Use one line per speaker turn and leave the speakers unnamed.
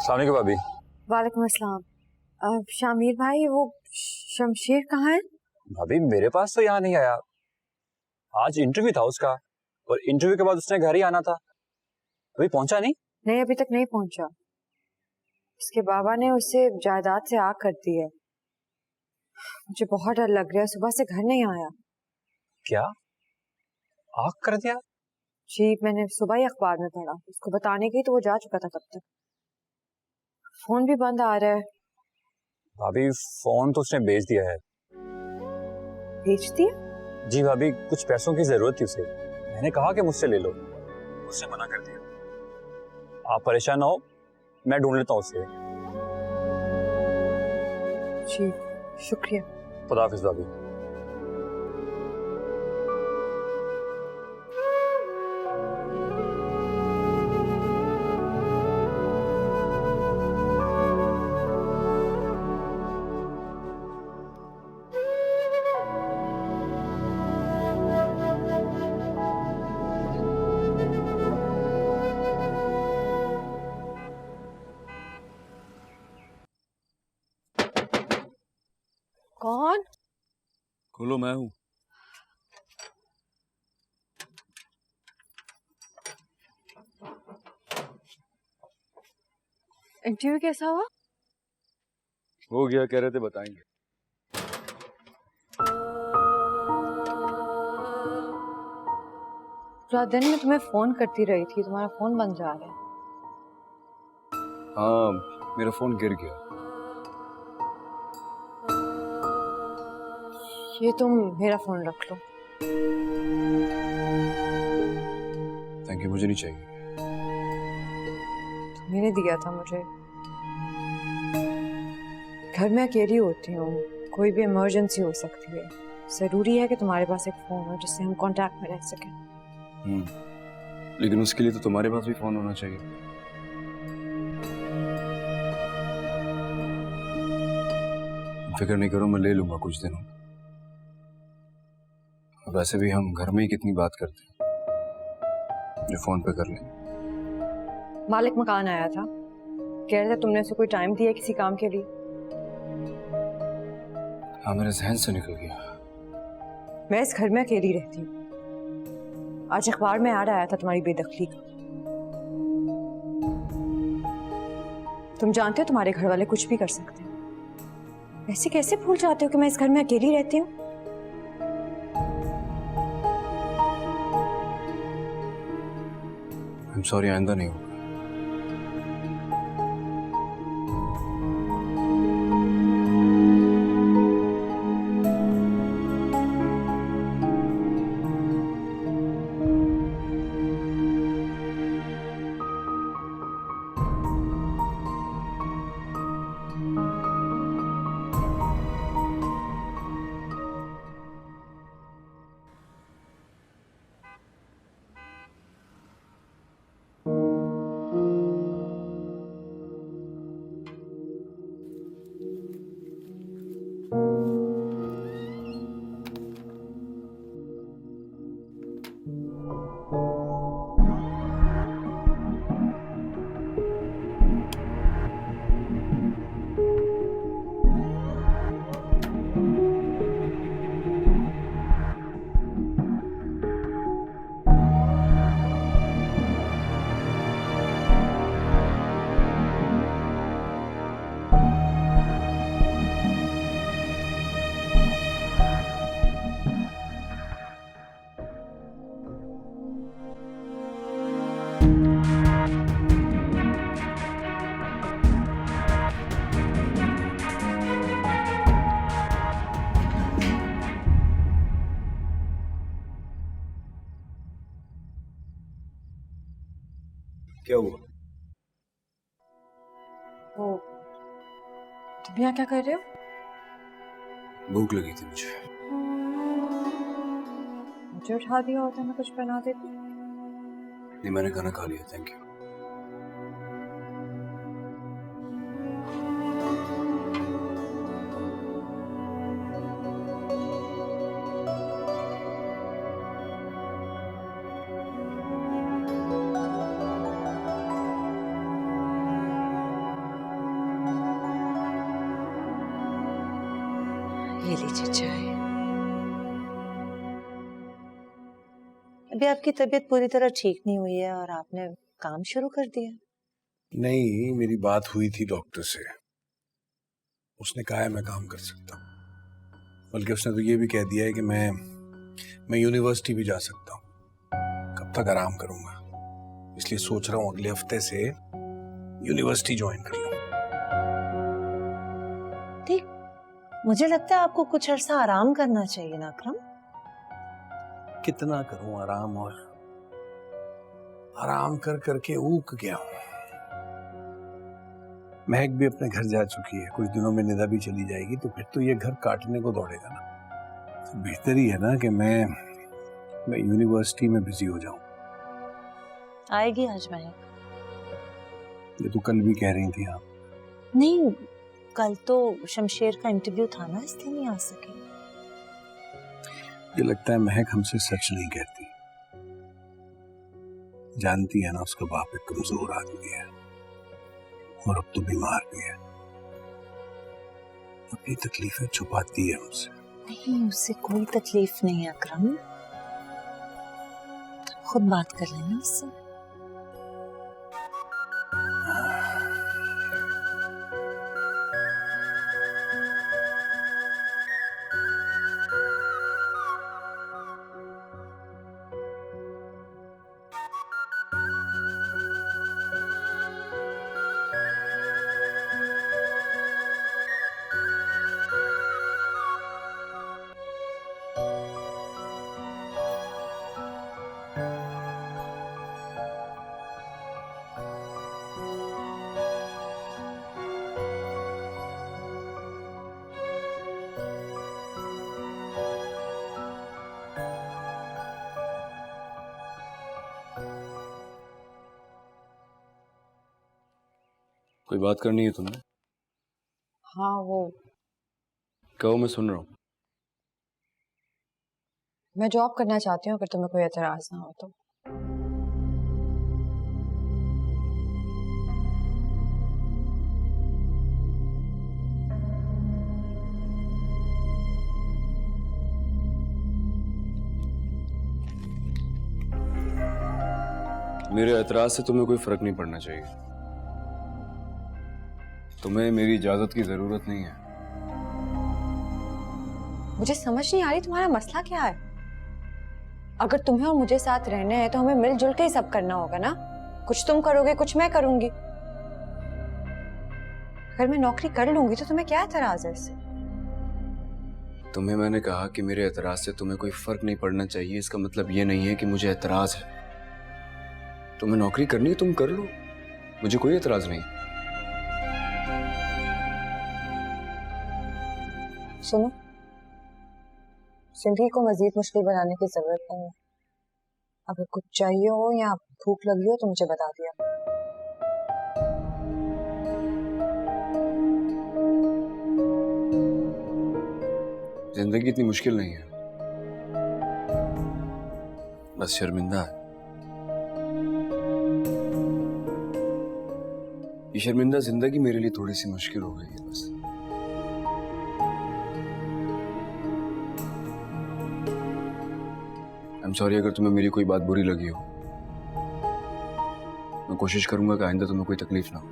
अस्सलाम वालेकुम भाभी।
वालेकुम अस्सलाम। शामिर भाई, वो शमशेर कहाँ है?
भाभी मेरे पास तो यहाँ नहीं आया। आज इंटरव्यू था उसका और इंटरव्यू के बाद उसने घर ही आना था। अभी पहुंचा नहीं?
नहीं, अभी तक नहीं पहुंचा। उसके बाबा ने उसे जायदाद से आग कर दी है। मुझे बहुत डर लग रहा है, सुबह से घर नहीं आया।
क्या आग कर दिया?
जी, मैंने सुबह ही अखबार में पढ़ा। उसको बताने गई तो वो जा चुका था तब तक। फोन भी बंद आ रहा है।
भाभी फोन तो उसने बेच दिया है।
बेच दिया?
जी भाभी, कुछ पैसों की जरूरत थी उसे। मैंने कहा कि मुझसे ले लो, उसने मना कर दिया। आप परेशान ना हो, मैं ढूंढ लेता हूँ उसे।
जी शुक्रिया।
खुदा हाफिज भाभी।
कौन?
खोलो, मैं हूँ।
इंटरव्यू कैसा हुआ?
हो गया, कह रहे थे बताएंगे।
पूरा दिन मैं तुम्हें फोन करती रही थी, तुम्हारा फोन बंद जा रहा है।
हाँ, मेरा फोन गिर गया।
ये तुम मेरा फोन रख लो।
थैंक यू, मुझे नहीं चाहिए।
मैंने दिया था मुझे। घर में अकेली होती हूँ, कोई भी इमरजेंसी हो सकती है। जरूरी है कि तुम्हारे पास एक फोन हो जिससे हम कांटेक्ट में रह सकें।
लेकिन उसके लिए तो तुम्हारे पास भी फोन होना चाहिए। फिक्र नहीं करो, मैं ले लूंगा कुछ दिनों। वैसे भी हम घर में ही कितनी बात करते हैं, जो फोन पे कर लें।
मालिक मकान आया था, कह रहे थे तुमने उसे कोई टाइम दिया किसी काम के लिए।
हाँ, मेरे जहन से निकल गया।
मैं इस घर में अकेली रहती हूँ। आज अखबार में ऐड आया था तुम्हारी बेदखली का। तुम जानते हो तुम्हारे घर वाले कुछ भी कर सकते हैं। ऐसे कैसे भूल जाते हो कि मैं इस घर में अकेली रहती हूँ?
I'm sorry, आइंदा नहीं होगा। क्या हुआ?
वो तुम यहाँ क्या कर रहे हो?
भूख लगी थी मुझे।
मुझे उठा दिया होता, मैं कुछ बना देती।
नहीं, मैंने खाना खा लिया, थैंक यू।
ये लीजिए चाय। अभी आपकी तबीयत पूरी तरह ठीक नहीं हुई है और आपने काम शुरू कर दिया।
नहीं, मेरी बात हुई थी डॉक्टर से। उसने कहा है मैं काम कर सकता हूँ, बल्कि उसने तो ये भी कह दिया है कि मैं यूनिवर्सिटी भी जा सकता हूँ। कब तक आराम करूंगा, इसलिए सोच रहा हूँ अगले हफ्ते से यूनिवर्सिटी ज्वाइन कर लूँ।
ठीक, मुझे लगता है आपको कुछ अरसा आराम करना चाहिए ना अकरम।
कितना करूं आराम, और आराम कर करके ऊब गया हूं। महक भी अपने घर जा चुकी है, कुछ दिनों में निदा भी चली जाएगी, तो फिर तो ये घर काटने को दौड़ेगा ना। तो बेहतर ही है ना कि मैं यूनिवर्सिटी में बिजी हो जाऊं।
आएगी आज महक?
ये तो कल भी कह रही थी आप।
नहीं, कल तो शमशेर का इंटरव्यू था ना, इसलिए नहीं आ सके।
मुझे लगता है महक हमसे सच नहीं कहती। जानती है ना उसका बाप एक कमजोर आदमी है और अब तो बीमार भी है। अपनी तकलीफें छुपाती है हमसे।
नहीं, उससे कोई तकलीफ नहीं है अकरम, खुद बात कर लेना उससे।
कोई बात करनी है तुमने?
हाँ, वो
कहो, मैं सुन रहा हूँ।
मैं जॉब करना चाहती हूँ, अगर तुम्हें कोई एतराज ना हो तो।
मेरे ऐतराज से तुम्हें कोई फर्क नहीं पड़ना चाहिए। तुम्हें मेरी इजाजत की जरूरत नहीं है।
मुझे समझ नहीं आ रही तुम्हारा मसला क्या है। अगर तुम्हें और मुझे साथ रहने हैं तो हमें मिलजुल के ही सब करना होगा ना। कुछ तुम करोगे, कुछ मैं करूंगी। अगर मैं नौकरी कर लूंगी तो तुम्हें क्या एतराज है इससे?
तुम्हें मैंने कहा कि मेरे ऐतराज से तुम्हें कोई फर्क नहीं पड़ना चाहिए, इसका मतलब ये नहीं है कि मुझे ऐतराज है। तुम्हें नौकरी करनी है, तुम कर लो, मुझे कोई ऐतराज नहीं।
सुनो, जिंदगी को मजीद मुश्किल बनाने की जरूरत नहीं है। अगर कुछ चाहिए हो या भूख लगी हो तो मुझे बता दिया।
जिंदगी इतनी मुश्किल नहीं है, बस शर्मिंदा है। ये शर्मिंदा जिंदगी मेरे लिए थोड़ी सी मुश्किल हो गई है बस। I'm sorry अगर तुम्हें मेरी कोई बात बुरी लगी हो। मैं कोशिश करूंगा कि आइंदा तुम्हें कोई तकलीफ ना हो।